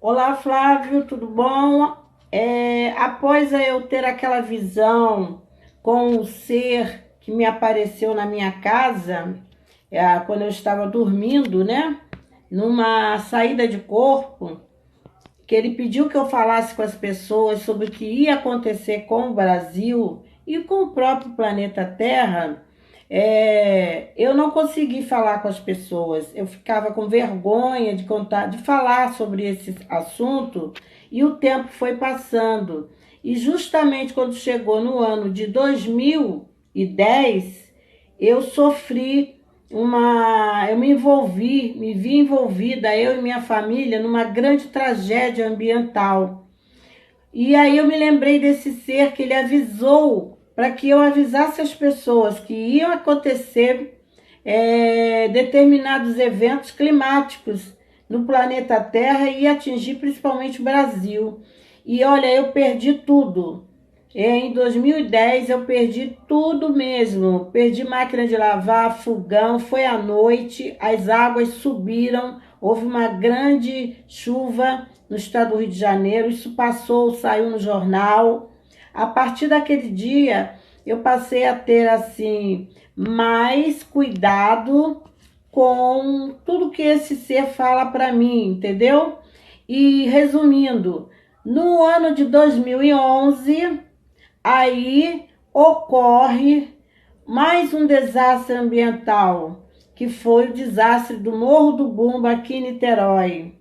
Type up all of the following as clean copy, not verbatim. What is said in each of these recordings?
Olá, Flávio, tudo bom? Após eu ter aquela visão com o ser que me apareceu na minha casa, quando eu estava dormindo, né? Numa saída de corpo, que ele pediu que eu falasse com as pessoas sobre o que ia acontecer com o Brasil e com o próprio planeta Terra. Eu não consegui falar com as pessoas. Eu ficava com vergonha de contar, de falar sobre esse assunto, e o tempo foi passando. E justamente quando chegou no ano de 2010, eu sofri eu me vi envolvida, eu e minha família, numa grande tragédia ambiental. E aí eu me lembrei desse ser que ele avisou para que eu avisasse as pessoas que iam acontecer determinados eventos climáticos no planeta Terra e ia atingir principalmente o Brasil. E olha, eu perdi tudo. Em 2010 eu perdi tudo mesmo. Perdi máquina de lavar, fogão, foi à noite, as águas subiram, houve uma grande chuva no estado do Rio de Janeiro, isso passou, saiu no jornal. A partir daquele dia, eu passei a ter assim mais cuidado com tudo que esse ser fala para mim, entendeu? E resumindo, no ano de 2011, aí ocorre mais um desastre ambiental, que foi o desastre do Morro do Bumba aqui em Niterói.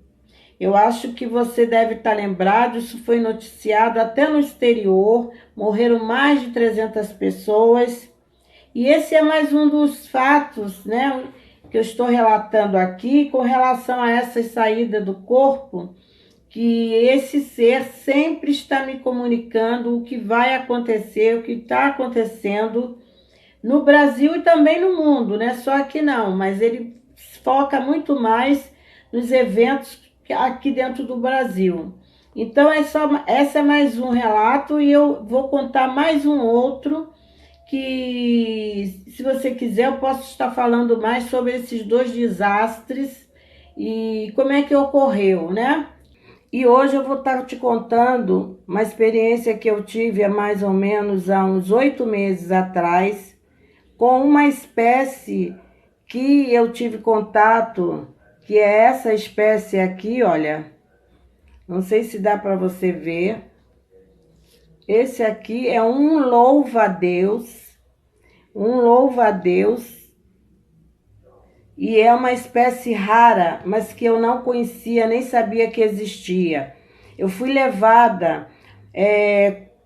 Eu acho que você deve estar lembrado, isso foi noticiado até no exterior, morreram mais de 300 pessoas. E esse é mais um dos fatos, né, que eu estou relatando aqui com relação a essa saída do corpo, que esse ser sempre está me comunicando o que vai acontecer, o que está acontecendo no Brasil e também no mundo, né? Só aqui não, mas ele foca muito mais nos eventos aqui dentro do Brasil. Então, essa é mais um relato e eu vou contar mais um outro que, se você quiser, eu posso estar falando mais sobre esses dois desastres e como é que ocorreu, né? E hoje eu vou estar te contando uma experiência que eu tive há mais ou menos há uns 8 meses atrás, com uma espécie que eu tive contato, que é essa espécie aqui, olha. Não sei se dá para você ver. Esse aqui é um louva-a-Deus, e é uma espécie rara, mas que eu não conhecia, nem sabia que existia. Eu fui levada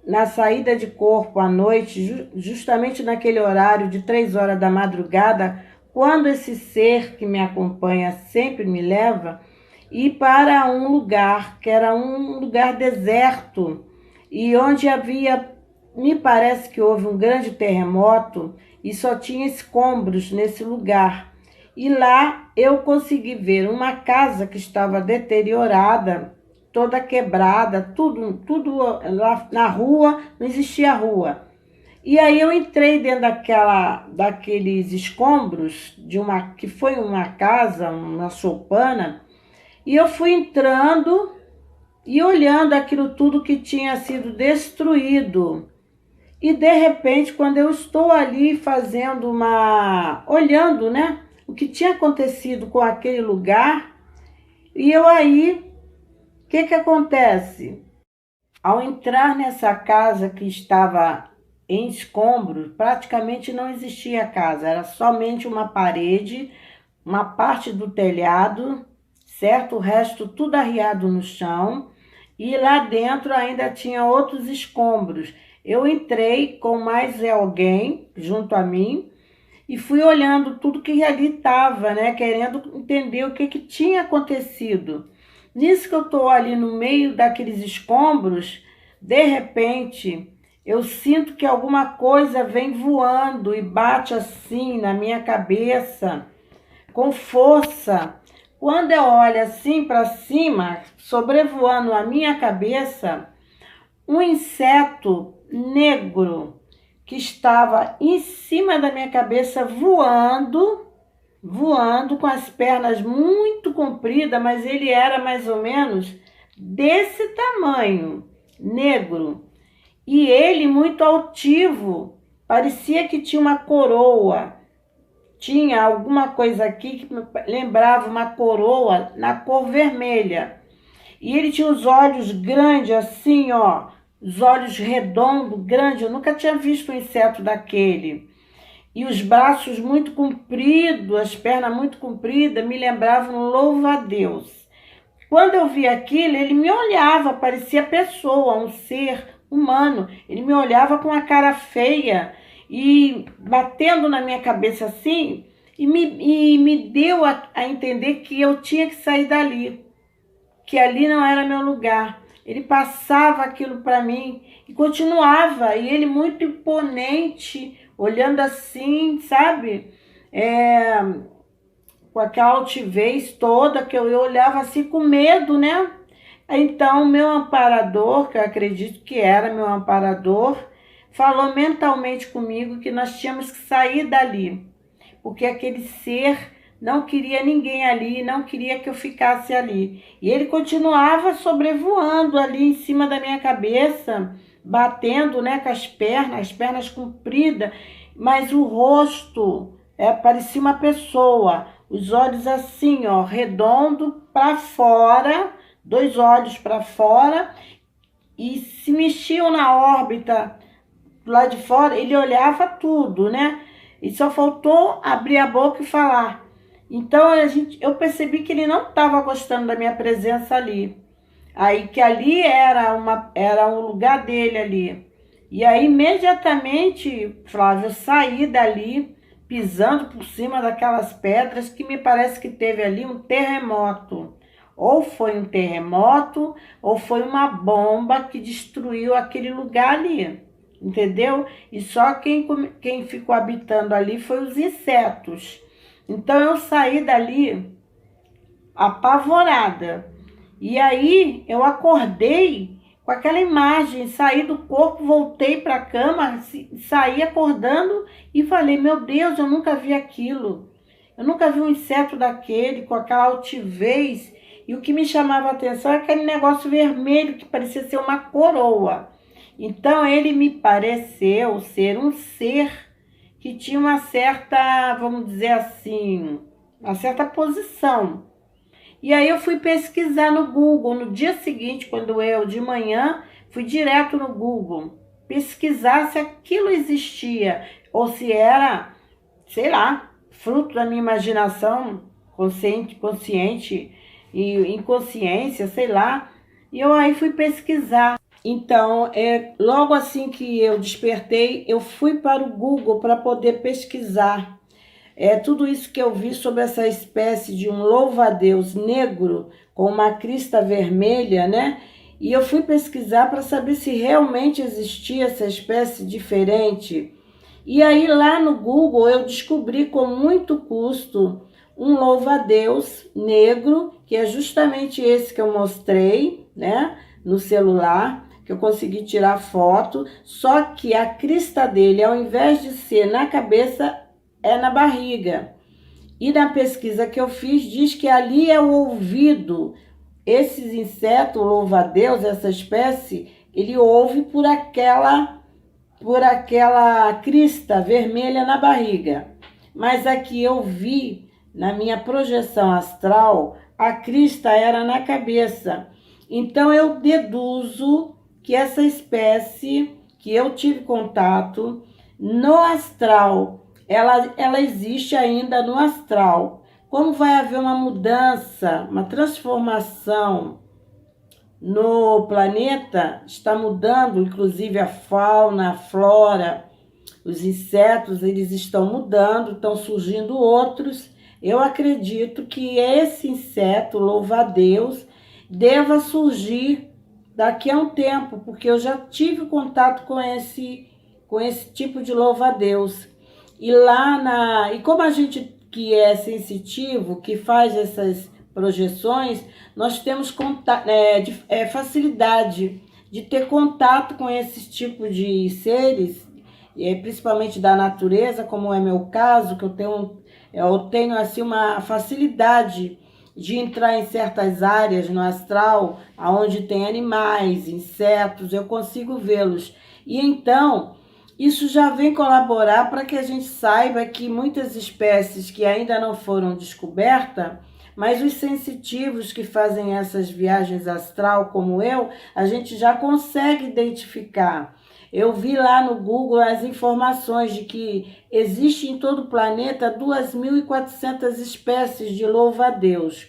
na saída de corpo à noite, justamente naquele horário de 3 horas da madrugada, quando esse ser que me acompanha sempre me leva, e para um lugar, que era um lugar deserto, e onde me parece que houve um grande terremoto, e só tinha escombros nesse lugar. E lá eu consegui ver uma casa que estava deteriorada, toda quebrada, tudo lá na rua, não existia rua. E aí eu entrei dentro daqueles escombros que foi uma casa, uma choupana, e eu fui entrando e olhando aquilo tudo que tinha sido destruído. E de repente, quando eu estou ali olhando, né, o que tinha acontecido com aquele lugar, e eu aí, o que que acontece? Ao entrar nessa casa que estava em escombros, praticamente não existia casa, era somente uma parede, uma parte do telhado, certo? O resto tudo arriado no chão, e lá dentro ainda tinha outros escombros. Eu entrei com mais alguém junto a mim e fui olhando tudo que ali estava, né? Querendo entender o que que tinha acontecido. Nisso que eu estou ali no meio daqueles escombros, de repente eu sinto que alguma coisa vem voando e bate assim na minha cabeça com força. Quando eu olho assim para cima, sobrevoando a minha cabeça, um inseto negro que estava em cima da minha cabeça voando com as pernas muito compridas, mas ele era mais ou menos desse tamanho, negro, e ele muito altivo, parecia que tinha uma coroa, tinha alguma coisa aqui que me lembrava uma coroa na cor vermelha. E ele tinha os olhos grandes assim, ó, os olhos redondos, grandes. Eu nunca tinha visto um inseto daquele. E os braços muito compridos, as pernas muito compridas, me lembravam um louva-a-Deus. Quando eu vi aquilo, ele me olhava, parecia pessoa, um ser humano. Ele me olhava com a cara feia e batendo na minha cabeça assim, e me deu a entender que eu tinha que sair dali, que ali não era meu lugar. Ele passava aquilo para mim e continuava, e ele muito imponente, olhando assim, sabe? Com aquela altivez toda, que eu olhava assim com medo, né? Então, meu amparador, que eu acredito que era meu amparador, falou mentalmente comigo que nós tínhamos que sair dali, porque aquele ser não queria ninguém ali, não queria que eu ficasse ali. E ele continuava sobrevoando ali em cima da minha cabeça, batendo, né, com as pernas compridas, mas o rosto parecia uma pessoa, os olhos assim, ó, redondo para fora, dois olhos para fora, e se mexiam na órbita lá de fora. Ele olhava tudo, né? E só faltou abrir a boca e falar. Então eu percebi que ele não estava gostando da minha presença ali. Aí que ali era um lugar dele ali. E aí imediatamente, Flávio, eu saí dali, pisando por cima daquelas pedras, que me parece que teve ali um terremoto. Ou foi um terremoto, ou foi uma bomba que destruiu aquele lugar ali. Entendeu? E só quem ficou habitando ali foi os insetos. Então eu saí dali apavorada. E aí eu acordei com aquela imagem, saí do corpo, voltei para a cama, saí acordando e falei: meu Deus, eu nunca vi aquilo. Eu nunca vi um inseto daquele, com aquela altivez. E o que me chamava a atenção é aquele negócio vermelho que parecia ser uma coroa. Então ele me pareceu ser um ser que tinha uma certa, vamos dizer assim, uma certa posição. E aí eu fui pesquisar no Google. No dia seguinte, quando eu, de manhã, fui direto no Google pesquisar se aquilo existia ou se era, sei lá, fruto da minha imaginação consciente e inconsciência, sei lá. E eu aí fui pesquisar. Então, logo assim que eu despertei, eu fui para o Google para poder pesquisar tudo isso que eu vi sobre essa espécie de um louva-a-Deus negro com uma crista vermelha, né? E eu fui pesquisar para saber se realmente existia essa espécie diferente. E aí lá no Google eu descobri com muito custo um louva-a-Deus negro, que é justamente esse que eu mostrei, né, no celular, que eu consegui tirar foto, só que a crista dele, ao invés de ser na cabeça, é na barriga. E na pesquisa que eu fiz, diz que ali é o ouvido. Esses insetos, louva-a-Deus, essa espécie, ele ouve por aquela crista vermelha na barriga. Mas aqui eu vi, na minha projeção astral, a crista era na cabeça. Então eu deduzo que essa espécie que eu tive contato no astral, ela existe ainda no astral. Como vai haver uma mudança, uma transformação no planeta, está mudando, inclusive a fauna, a flora, os insetos, eles estão mudando, estão surgindo outros. Eu acredito que esse inseto, louva-a-Deus, deva surgir daqui a um tempo, porque eu já tive contato com esse tipo de louva-a-Deus. E como a gente que é sensitivo, que faz essas projeções, nós temos facilidade de ter contato com esses tipos de seres, principalmente da natureza, como é meu caso, que eu tenho assim uma facilidade de entrar em certas áreas no astral, onde tem animais, insetos, eu consigo vê-los. E então, isso já vem colaborar para que a gente saiba que muitas espécies que ainda não foram descobertas, mas os sensitivos que fazem essas viagens astral, como eu, a gente já consegue identificar. Eu vi lá no Google as informações de que existe em todo o planeta 2.400 espécies de louva-a-Deus,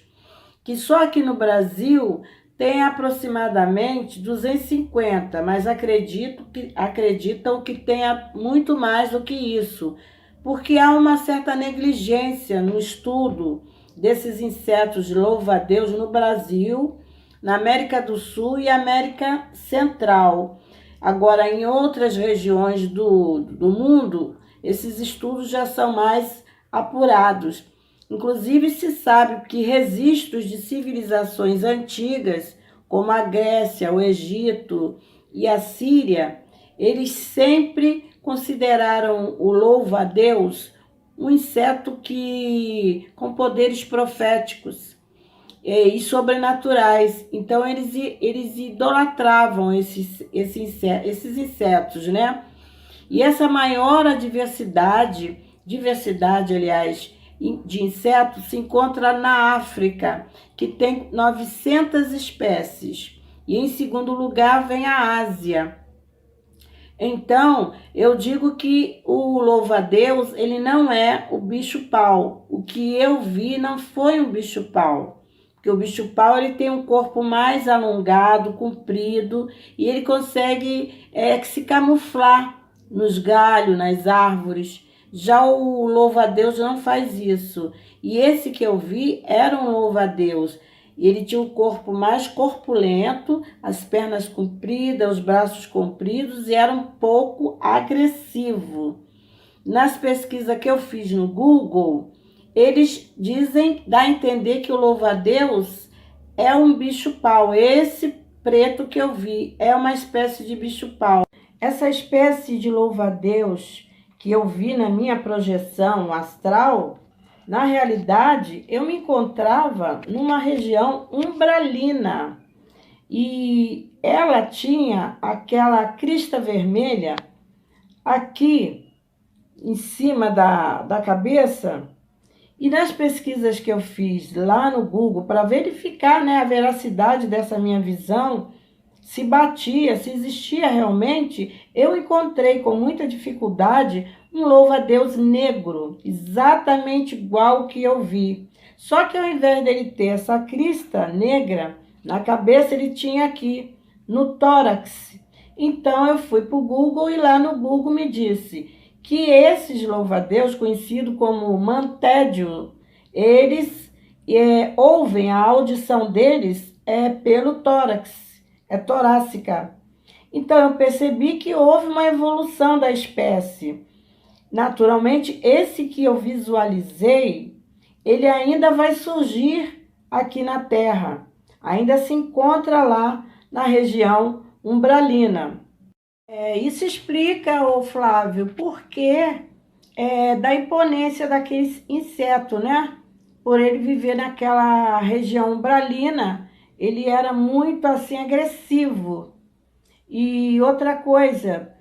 que só aqui no Brasil tem aproximadamente 250, mas acreditam que tenha muito mais do que isso, porque há uma certa negligência no estudo desses insetos de louva-a-Deus no Brasil, na América do Sul e América Central. Agora, em outras regiões do mundo, esses estudos já são mais apurados. Inclusive, se sabe que registros de civilizações antigas, como a Grécia, o Egito e a Síria, eles sempre consideraram o louva-a-Deus um inseto com poderes proféticos e sobrenaturais. Então, eles idolatravam esses insetos, né? E essa maior diversidade, aliás, de insetos se encontra na África, que tem 900 espécies. E em segundo lugar vem a Ásia. Então, eu digo que o louva-a-Deus, ele não é o bicho-pau. O que eu vi não foi um bicho-pau. Porque o bicho-pau, ele tem um corpo mais alongado, comprido, e ele consegue se camuflar nos galhos, nas árvores. Já o louva-a-Deus não faz isso. E esse que eu vi era um louva-a-Deus. Ele tinha um corpo mais corpulento, as pernas compridas, os braços compridos e era um pouco agressivo. Nas pesquisas que eu fiz no Google, eles dá a entender que o louva-a-Deus é um bicho-pau. Esse preto que eu vi é uma espécie de bicho-pau. Essa espécie de louva-a-Deus que eu vi na minha projeção astral, na realidade, eu me encontrava numa região umbralina e ela tinha aquela crista vermelha aqui em cima da cabeça. E nas pesquisas que eu fiz lá no Google para verificar, né, a veracidade dessa minha visão, se batia, se existia realmente, eu encontrei com muita dificuldade um louva-a-Deus negro, exatamente igual o que eu vi. Só que ao invés dele ter essa crista negra na cabeça, ele tinha aqui no tórax. Então eu fui para o Google e lá no Google me disse que esses louva-a-Deus, conhecidos como mantédio, eles ouvem, a audição deles pelo tórax. É torácica. Então, eu percebi que houve uma evolução da espécie. Naturalmente, esse que eu visualizei, ele ainda vai surgir aqui na Terra. Ainda se encontra lá na região umbralina. Isso explica, ô Flávio, por que da imponência daquele inseto, né? Por ele viver naquela região umbralina, ele era muito assim agressivo. E outra coisa,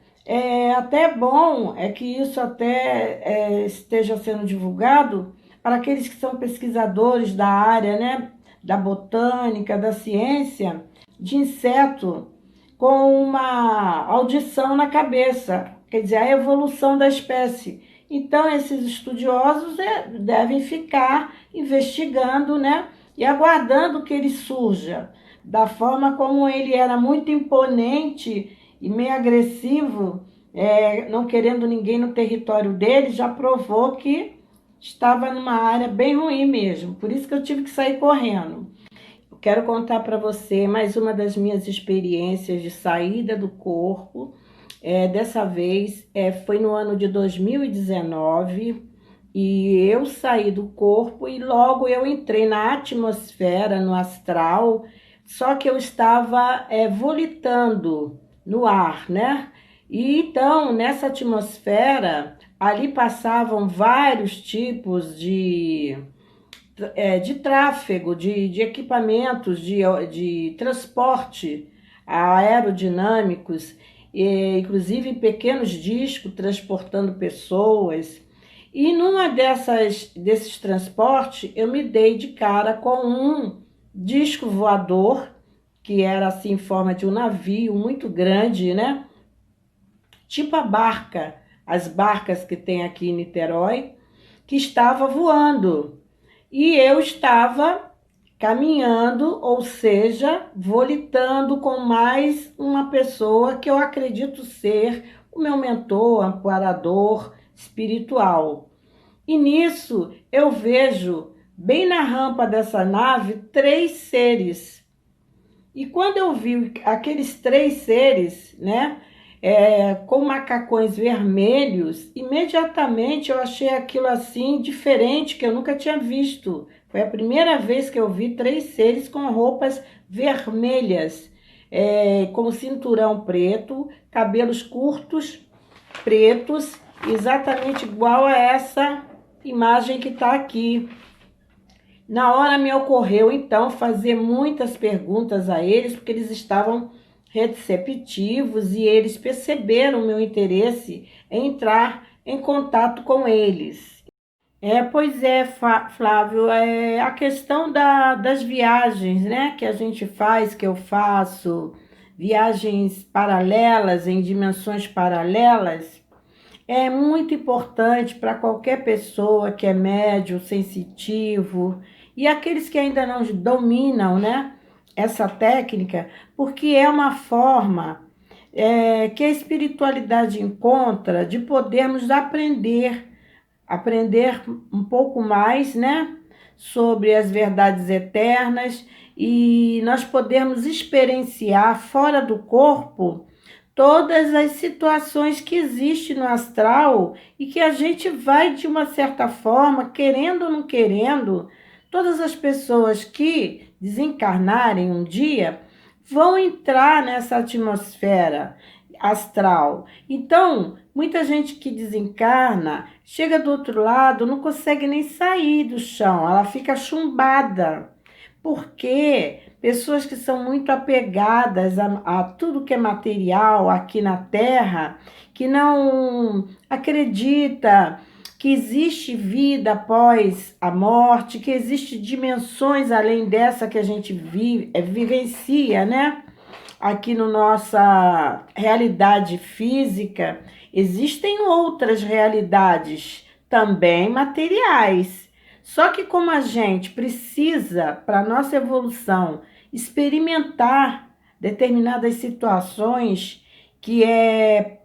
até bom que isso até esteja sendo divulgado para aqueles que são pesquisadores da área, né, da botânica, da ciência, de inseto com uma audição na cabeça, quer dizer, a evolução da espécie. Então, esses estudiosos devem ficar investigando, né, e aguardando que ele surja. Da forma como ele era muito imponente e meio agressivo, não querendo ninguém no território dele, já provou que estava numa área bem ruim mesmo. Por isso que eu tive que sair correndo. Eu quero contar para você mais uma das minhas experiências de saída do corpo. Dessa vez foi no ano de 2019. E eu saí do corpo e logo eu entrei na atmosfera, no astral, só que eu estava volitando no ar, né? E então, nessa atmosfera, ali passavam vários tipos de de tráfego, de equipamentos, de transporte aerodinâmicos, inclusive pequenos discos transportando pessoas. E numa desses transportes, eu me dei de cara com um disco voador, que era assim em forma de um navio muito grande, né? Tipo a barca, as barcas que tem aqui em Niterói, que estava voando. E eu estava caminhando, ou seja, volitando com mais uma pessoa que eu acredito ser o meu mentor, amparador espiritual. E nisso eu vejo, bem na rampa dessa nave, 3 seres. E quando eu vi aqueles 3 seres, né, com macacões vermelhos, imediatamente eu achei aquilo assim diferente, que eu nunca tinha visto. Foi a primeira vez que eu vi 3 seres com roupas vermelhas, com cinturão preto, cabelos curtos, pretos, exatamente igual a essa imagem que está aqui. Na hora me ocorreu, então, fazer muitas perguntas a eles, porque eles estavam receptivos e eles perceberam o meu interesse em entrar em contato com eles. Pois é, Flávio, a questão das viagens, né, que a gente faz, que eu faço, viagens paralelas, em dimensões paralelas, é muito importante para qualquer pessoa que é médium, sensitivo, e aqueles que ainda não dominam, né, essa técnica, porque é uma forma que a espiritualidade encontra de podermos aprender um pouco mais, né, sobre as verdades eternas e nós podermos experienciar fora do corpo todas as situações que existem no astral e que a gente vai, de uma certa forma, querendo ou não querendo, todas as pessoas que desencarnarem um dia vão entrar nessa atmosfera astral. Então, muita gente que desencarna, chega do outro lado, não consegue nem sair do chão, ela fica chumbada. Porque pessoas que são muito apegadas a tudo que é material aqui na Terra, que não acredita que existe vida após a morte, que existe dimensões além dessa que a gente vivencia, né? Aqui na nossa realidade física, existem outras realidades também materiais. Só que como a gente precisa, para a nossa evolução, experimentar determinadas situações que é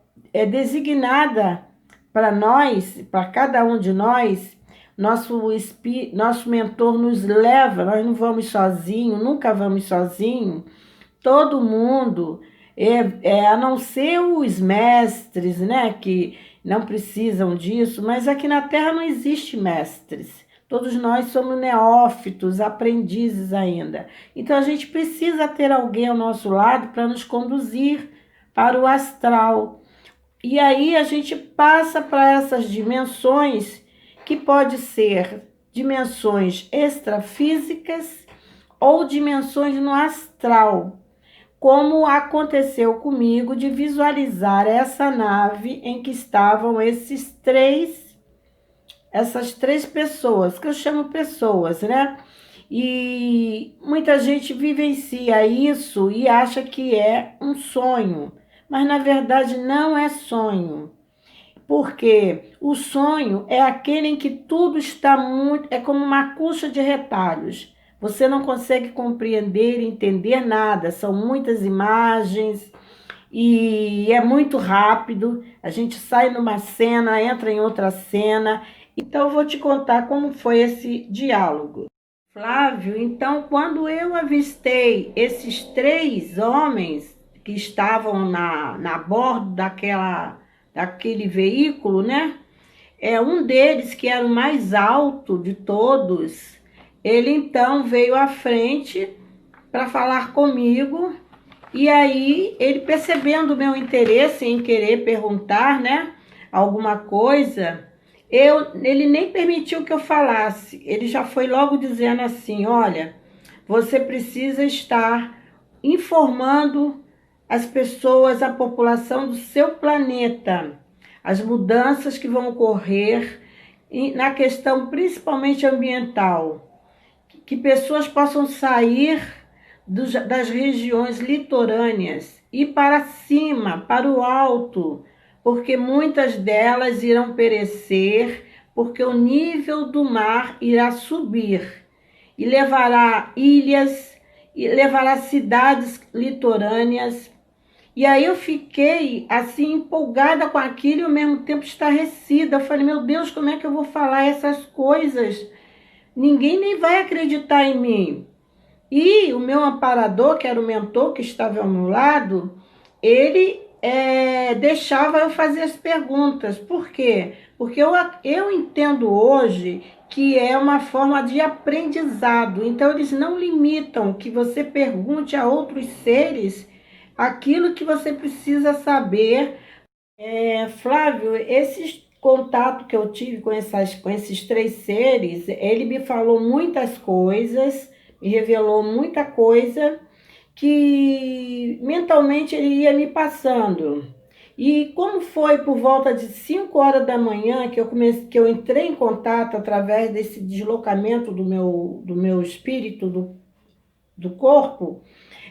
designada para nós, para cada um de nós, nosso mentor nos leva, nós não vamos sozinhos, nunca vamos sozinhos, todo mundo, a não ser os mestres, né, que não precisam disso, mas aqui na Terra não existe mestres. Todos nós somos neófitos, aprendizes ainda. Então a gente precisa ter alguém ao nosso lado para nos conduzir para o astral. E aí a gente passa para essas dimensões, que pode ser dimensões extrafísicas ou dimensões no astral, como aconteceu comigo de visualizar essa nave em que estavam essas 3 pessoas, que eu chamo pessoas, né? E muita gente vivencia isso e acha que é um sonho, mas na verdade não é sonho. Porque o sonho é aquele em que tudo está é como uma cuxa de retalhos. Você não consegue compreender, entender nada, são muitas imagens e é muito rápido. A gente sai numa cena, entra em outra cena. Então eu vou te contar como foi esse diálogo. Flávio, então quando eu avistei esses 3 homens que estavam na bordo daquele veículo, né? Um deles, que era o mais alto de todos, ele então veio à frente para falar comigo. E aí, ele percebendo o meu interesse em querer perguntar, né, alguma coisa, Ele nem permitiu que eu falasse. Ele já foi logo dizendo assim: olha, você precisa estar informando as pessoas, a população do seu planeta, as mudanças que vão ocorrer na questão principalmente ambiental, que pessoas possam sair das regiões litorâneas e para cima, para o alto, porque muitas delas irão perecer, porque o nível do mar irá subir e levará ilhas, e levará cidades litorâneas. E aí eu fiquei assim empolgada com aquilo e ao mesmo tempo estarrecida. Eu falei, meu Deus, como é que eu vou falar essas coisas? Ninguém nem vai acreditar em mim. E o meu amparador, que era o mentor que estava ao meu lado, ele deixava eu fazer as perguntas. Por quê? Porque eu entendo hoje que é uma forma de aprendizado. Então, eles não limitam que você pergunte a outros seres aquilo que você precisa saber. Flávio, esse contato que eu tive com esses três seres, ele me falou muitas coisas, me revelou muita coisa que mentalmente ele ia me passando. E como foi por volta de 5 horas da manhã que eu entrei em contato através desse deslocamento do meu espírito, do corpo,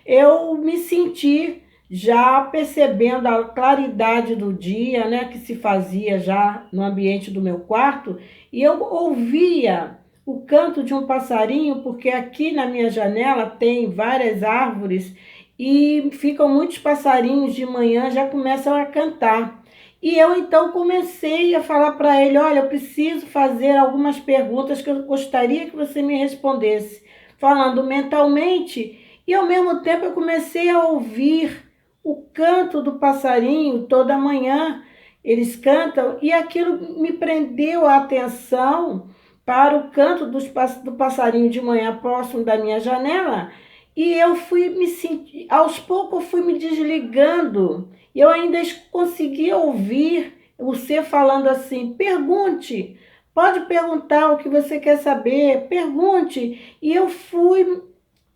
eu me senti já percebendo a claridade do dia, né, que se fazia já no ambiente do meu quarto, e eu ouvia o canto de um passarinho, porque aqui na minha janela tem várias árvores e ficam muitos passarinhos de manhã, já começam a cantar. E eu então comecei a falar para ele, olha, eu preciso fazer algumas perguntas que eu gostaria que você me respondesse, falando mentalmente. E ao mesmo tempo eu comecei a ouvir o canto do passarinho toda manhã. Eles cantam e aquilo me prendeu a atenção para o canto do passarinho de manhã próximo da minha janela. E eu fui me sentir, aos poucos eu fui me desligando. E eu ainda conseguia ouvir o ser falando assim: pergunte, pode perguntar o que você quer saber, pergunte. E eu fui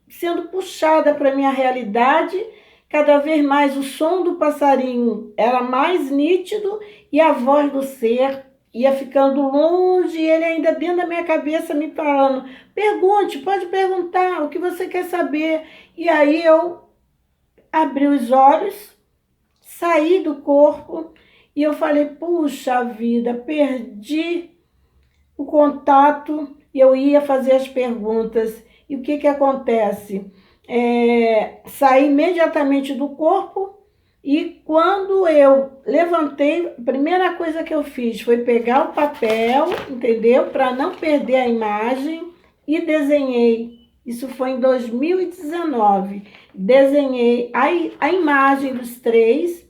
sendo puxada para a minha realidade, cada vez mais o som do passarinho era mais nítido e a voz do ser ia ficando longe e ele ainda dentro da minha cabeça me falando, pergunte, pode perguntar o que você quer saber. E aí eu abri os olhos, saí do corpo e eu falei, puxa vida, perdi o contato e eu ia fazer as perguntas. E o que acontece? Saí imediatamente do corpo e quando eu levantei, a primeira coisa que eu fiz foi pegar o papel, entendeu? Para não perder a imagem e desenhei. Isso foi em 2019. Desenhei a imagem dos três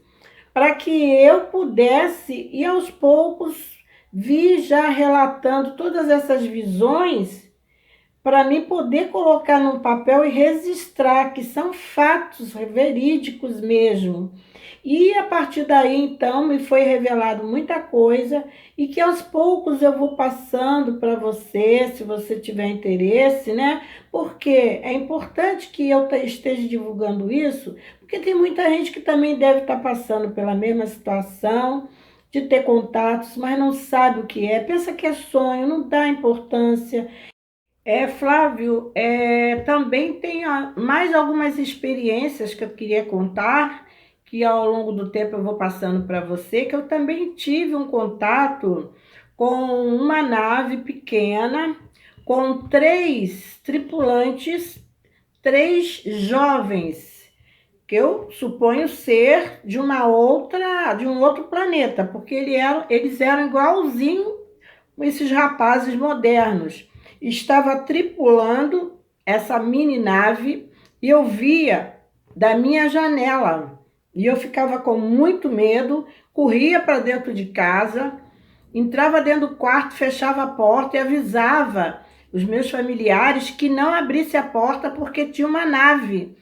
para que eu pudesse ir aos poucos vir já relatando todas essas visões para mim poder colocar num papel e registrar que são fatos verídicos mesmo. E a partir daí, então, me foi revelado muita coisa e que aos poucos eu vou passando para você, se você tiver interesse, né? Porque é importante que eu esteja divulgando isso, porque tem muita gente que também deve estar passando pela mesma situação, de ter contatos, mas não sabe o que é, pensa que é sonho, não dá importância. Flávio, também tem mais algumas experiências que eu queria contar, que ao longo do tempo eu vou passando para você, que eu também tive um contato com uma nave pequena, com 3 tripulantes, 3 jovens, que eu suponho ser de um outro planeta, porque eles eram igualzinho esses rapazes modernos. Estava tripulando essa mini nave e eu via da minha janela. E eu ficava com muito medo, corria para dentro de casa, entrava dentro do quarto, fechava a porta e avisava os meus familiares que não abrisse a porta porque tinha uma nave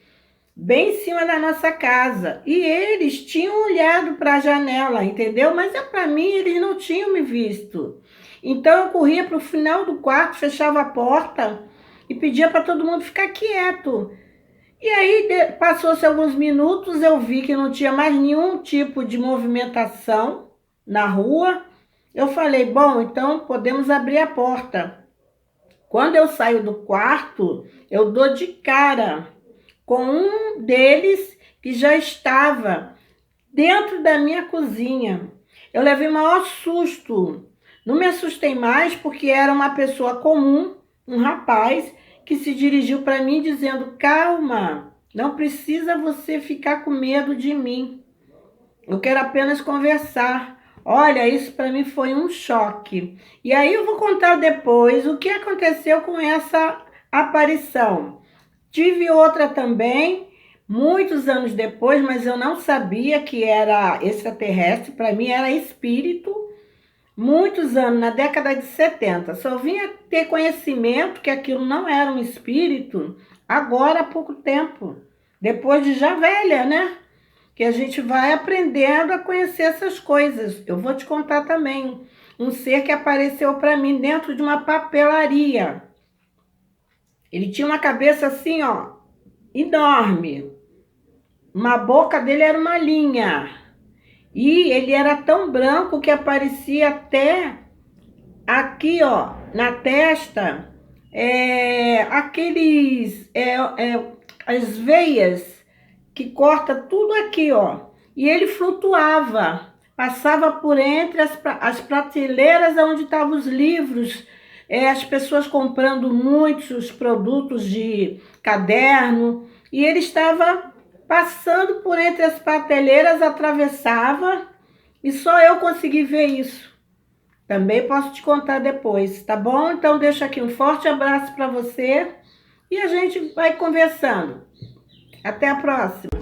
bem em cima da nossa casa. E eles tinham olhado para a janela, entendeu? Mas para mim eles não tinham me visto. Então eu corria para o final do quarto, fechava a porta e pedia para todo mundo ficar quieto. E aí, passou-se alguns minutos, eu vi que não tinha mais nenhum tipo de movimentação na rua. Eu falei, bom, então podemos abrir a porta. Quando eu saio do quarto, eu dou de cara com um deles que já estava dentro da minha cozinha. Eu levei o maior susto. Não me assustei mais porque era uma pessoa comum, um rapaz, que se dirigiu para mim dizendo, calma, não precisa você ficar com medo de mim. Eu quero apenas conversar. Olha, isso para mim foi um choque. E aí eu vou contar depois o que aconteceu com essa aparição. Tive outra também, muitos anos depois, mas eu não sabia que era extraterrestre, para mim era espírito. Muitos anos, na década de 70, só vinha ter conhecimento que aquilo não era um espírito agora há pouco tempo, depois de já velha, né? Que a gente vai aprendendo a conhecer essas coisas. Eu vou te contar também um ser que apareceu para mim dentro de uma papelaria. Ele tinha uma cabeça assim, ó, enorme. Uma boca dele era uma linha. E ele era tão branco que aparecia até aqui, ó, na testa, as veias que corta tudo aqui, ó. E ele flutuava, passava por entre as prateleiras onde estavam os livros, as pessoas comprando muitos produtos de caderno, e ele estava passando por entre as prateleiras, atravessava, e só eu consegui ver isso. Também posso te contar depois, tá bom? Então deixo aqui um forte abraço para você e a gente vai conversando. Até a próxima!